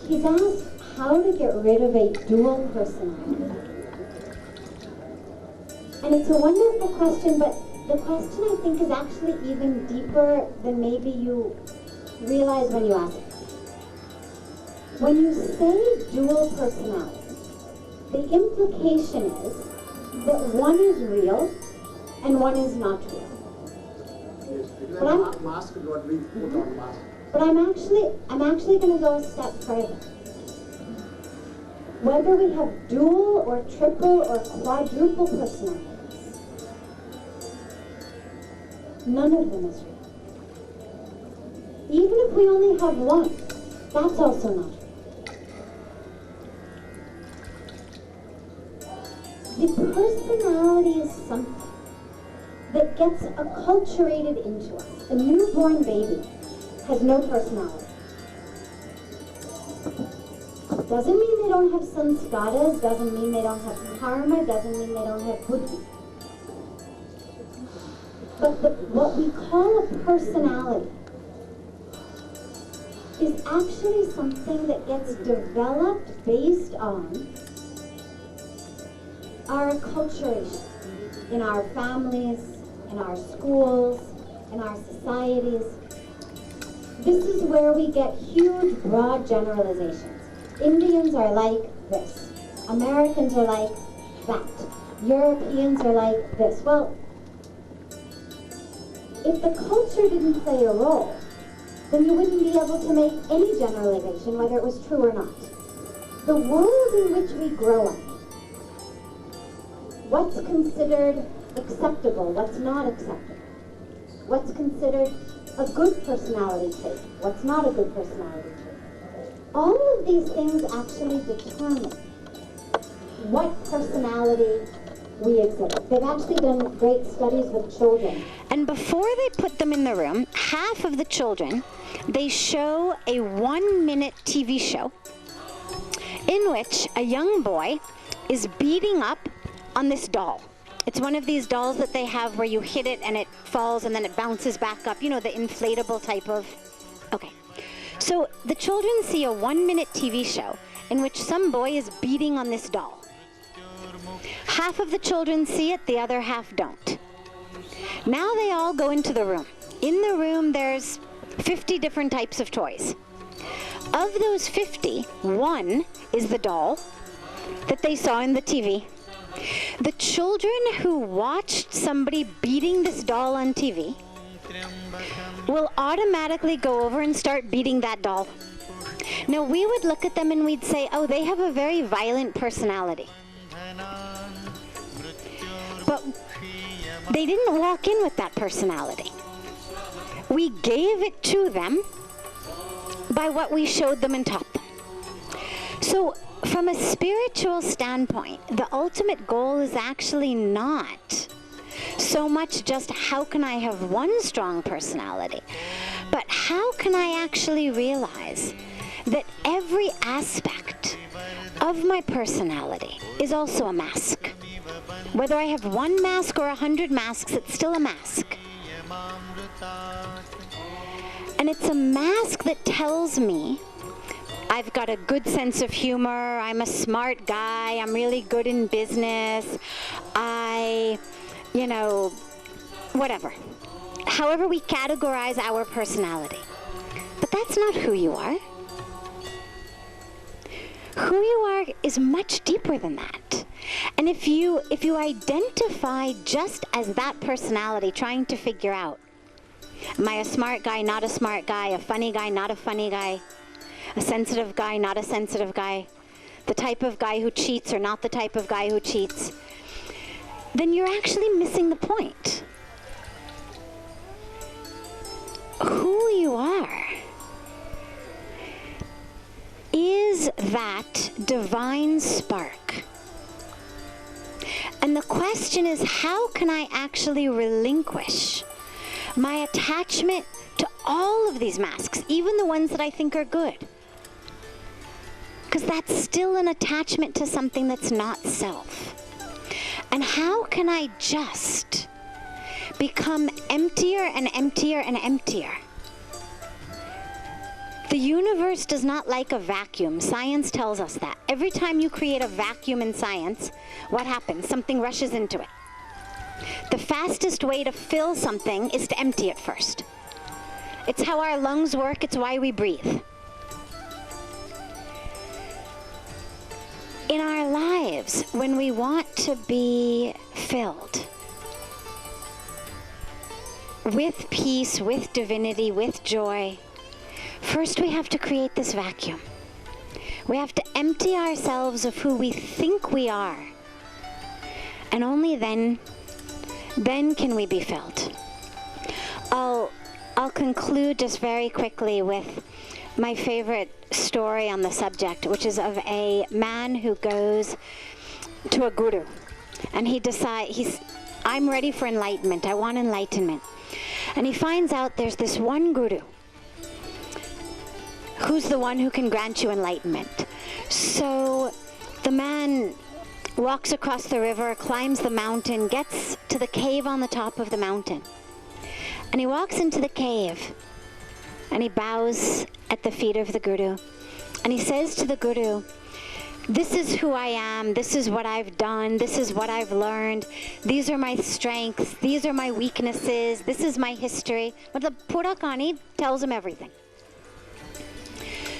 He's asked how to get rid of a dual personality. And it's a wonderful question, but the question I think is actually even deeper than maybe you realize when you ask it. When you say dual personality, the implication is that one is real and one is not real. Yes, But I'm- mask is what we put on mask. But I'm actually going to go a step further. Whether we have dual or triple or quadruple personalities, none of them is real. Even if we only have one, that's also not real. The personality is something that gets acculturated into us. A newborn baby has no personality. Doesn't mean they don't have sanskaras, doesn't mean they don't have karma, doesn't mean they don't have buddhi. But what we call a personality is actually something that gets developed based on our acculturation in our families, in our schools, in our societies. This is where we get huge, broad generalizations. Indians are like this. Americans are like that. Europeans are like this. Well, if the culture didn't play a role, then you wouldn't be able to make any generalization, whether it was true or not. The world in which we grow up, what's considered acceptable, what's not acceptable, what's considered a good personality trait, what's not a good personality trait. All of these things actually determine what personality we exhibit. They've actually done great studies with children. And before they put them in the room, half of the children, they show a 1-minute TV show in which a young boy is beating up on this doll. It's one of these dolls that they have where you hit it and it falls and then it bounces back up. You know, the inflatable type of... Okay. So the children see a 1-minute TV show in which some boy is beating on this doll. Half of the children see it, the other half don't. Now they all go into the room. In the room there's 50 different types of toys. Of those 50, one is the doll that they saw in the TV. The children who watched somebody beating this doll on TV will automatically go over and start beating that doll. Now we would look at them and we'd say, oh, they have a very violent personality. But they didn't walk in with that personality. We gave it to them by what we showed them and taught them. So from a spiritual standpoint, the ultimate goal is actually not so much just how can I have one strong personality, but how can I actually realize that every aspect of my personality is also a mask. Whether I have one mask or 100 masks, it's still a mask. And it's a mask that tells me I've got a good sense of humor, I'm a smart guy, I'm really good in business, whatever. However we categorize our personality. But that's not who you are. Who you are is much deeper than that. And if you identify just as that personality, trying to figure out, am I a smart guy, not a smart guy, a funny guy, not a funny guy, a sensitive guy, not a sensitive guy, the type of guy who cheats or not the type of guy who cheats, then you're actually missing the point. Who you are is that divine spark. And the question is, how can I actually relinquish my attachment to all of these masks, even the ones that I think are good? Because that's still an attachment to something that's not self. And how can I just become emptier and emptier and emptier? The universe does not like a vacuum. Science tells us that. Every time you create a vacuum in science, what happens? Something rushes into it. The fastest way to fill something is to empty it first. It's how our lungs work. It's why we breathe. In our lives, when we want to be filled with peace, with divinity, with joy, first we have to create this vacuum. We have to empty ourselves of who we think we are. And only then can we be filled. I'll conclude just very quickly with my favorite story on the subject, which is of a man who goes to a guru. And he decides, I'm ready for enlightenment. I want enlightenment. And he finds out there's this one guru who's the one who can grant you enlightenment. So the man walks across the river, climbs the mountain, gets to the cave on the top of the mountain. And he walks into the cave and he bows at the feet of the guru. And he says to the guru, this is who I am, this is what I've done, this is what I've learned, these are my strengths, these are my weaknesses, this is my history. But the Purakani tells him everything.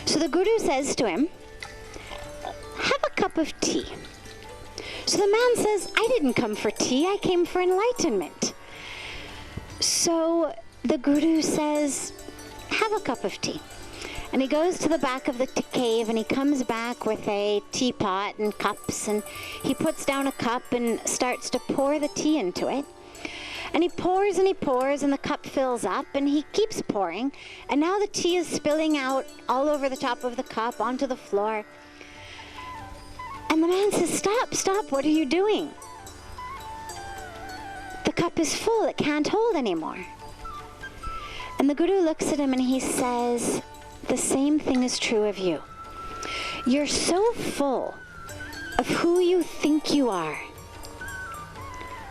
So the guru says to him, have a cup of tea. So the man says, I didn't come for tea, I came for enlightenment. So the guru says, have a cup of tea. And he goes to the back of the cave and he comes back with a teapot and cups, and he puts down a cup and starts to pour the tea into it. And he pours and the cup fills up and he keeps pouring. And now the tea is spilling out all over the top of the cup onto the floor. And the man says, stop, what are you doing? The cup is full, it can't hold anymore. And the guru looks at him and he says, the same thing is true of you. You're so full of who you think you are,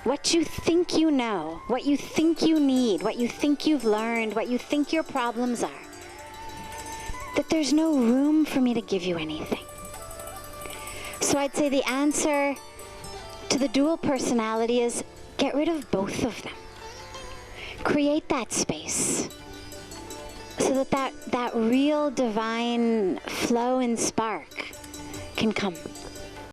what you think you know, what you think you need, what you think you've learned, what you think your problems are, that there's no room for me to give you anything. So I'd say the answer to the dual personality is get rid of both of them. Create that space so that real divine flow and spark can come.